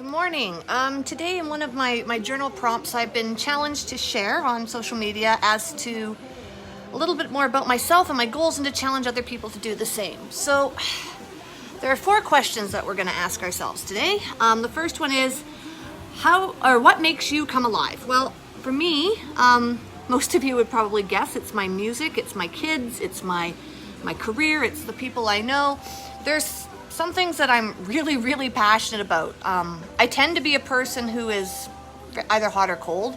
Good morning. Today in one of my journal prompts, I've been challenged to share on social media as to a little bit more about myself and my goals and to challenge other people to do the same. So there are 4 questions that we're going to ask ourselves today. The first one is, what makes you come alive? Well, for me, most of you would probably guess it's my music, it's my kids, it's my career, it's the people I know. There's some things that I'm really passionate about. I tend to be a person who is either hot or cold.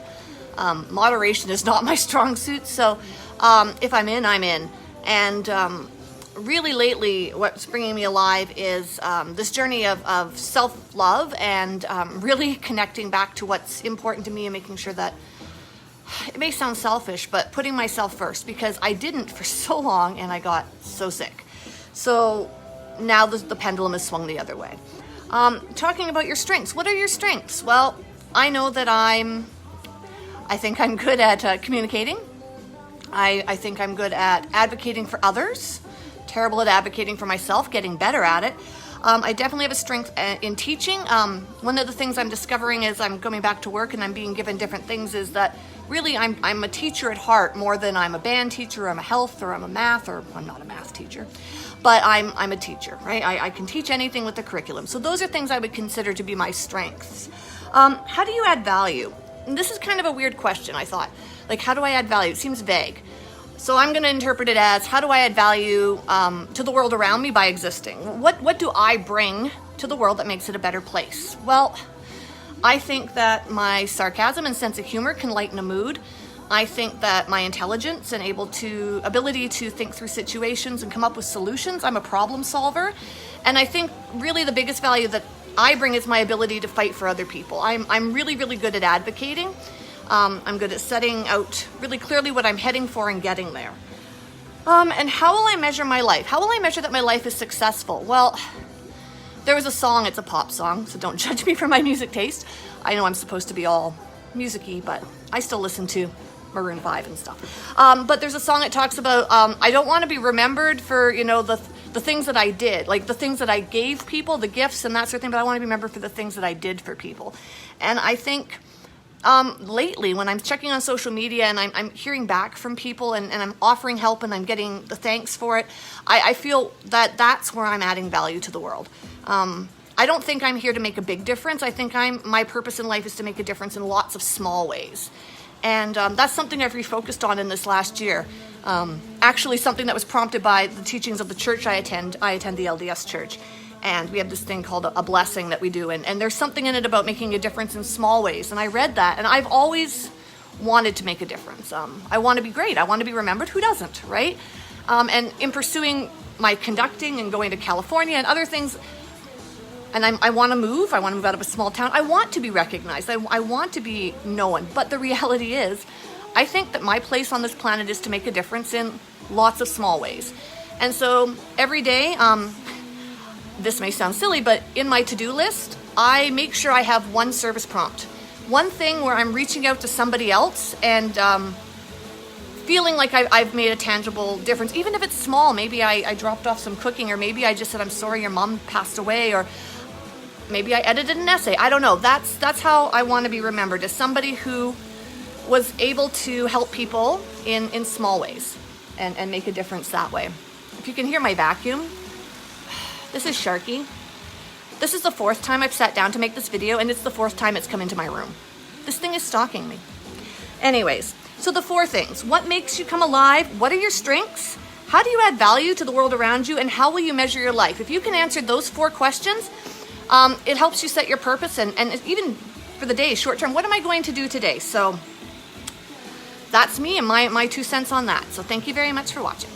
Moderation is not my strong suit, so if I'm in, I'm in. And really lately, what's bringing me alive is this journey of self-love and really connecting back to what's important to me and making sure that, it may sound selfish, but putting myself first, because I didn't for so long and I got so sick. So now the pendulum has swung the other way. Talking about your strengths. What are your strengths? Well, I know that I think I'm good at communicating. I think I'm good at advocating for others. Terrible at advocating for myself, getting better at it. I definitely have a strength in teaching. One of the things I'm discovering as I'm going back to work and I'm being given different things is that really I'm a teacher at heart more than I'm a band teacher, or I'm a health, or I'm a math, or I'm not a math teacher. But I'm a teacher, right? I can teach anything with the curriculum. So those are things I would consider to be my strengths. How do you add value? And this is kind of a weird question, I thought. Like, how do I add value? It seems vague. So I'm going to interpret it as, how do I add value to the world around me by existing? What do I bring to the world that makes it a better place? Well, I think that my sarcasm and sense of humor can lighten a mood. I think that my intelligence and ability to think through situations and come up with solutions, I'm a problem solver. And I think really the biggest value that I bring is my ability to fight for other people. I'm really good at advocating. I'm good at setting out really clearly what I'm heading for and getting there. And how will I measure my life? How will I measure that my life is successful? Well, there was a song, it's a pop song, so don't judge me for my music taste. I know I'm supposed to be all music-y, but I still listen to Maroon 5 and stuff. But there's a song that talks about, I don't want to be remembered for, the things that I did, like the things that I gave people, the gifts and that sort of thing, but I want to be remembered for the things that I did for people. And I think lately, when I'm checking on social media and I'm hearing back from people and I'm offering help and I'm getting the thanks for it, I feel that that's where I'm adding value to the world. I don't think I'm here to make a big difference. I think my purpose in life is to make a difference in lots of small ways. And that's something I've refocused on in this last year. Actually, something that was prompted by the teachings of the church I attend. I attend the LDS church. And we have this thing called a blessing that we do. And there's something in it about making a difference in small ways. And I read that, and I've always wanted to make a difference. I want to be great. I want to be remembered. Who doesn't, right? And in pursuing my conducting and going to California and other things, and I want to move. I want to move out of a small town. I want to be recognized. I want to be known. But the reality is, I think that my place on this planet is to make a difference in lots of small ways. And so every day, this may sound silly, but in my to-do list, I make sure I have one service prompt. One thing where I'm reaching out to somebody else and feeling like I've made a tangible difference. Even if it's small, maybe I dropped off some cooking, or maybe I just said, I'm sorry your mom passed away, or maybe I edited an essay. I don't know. That's how I want to be remembered, as somebody who was able to help people in small ways and make a difference that way. If you can hear my vacuum, this is Sharky. This is the 4th time I've sat down to make this video, and it's the 4th time it's come into my room. This thing is stalking me. Anyways, so the 4 things. What makes you come alive? What are your strengths? How do you add value to the world around you? And how will you measure your life? If you can answer those 4 questions, it helps you set your purpose and even for the day, short term, what am I going to do today? So that's me and my 2 cents on that. So thank you very much for watching.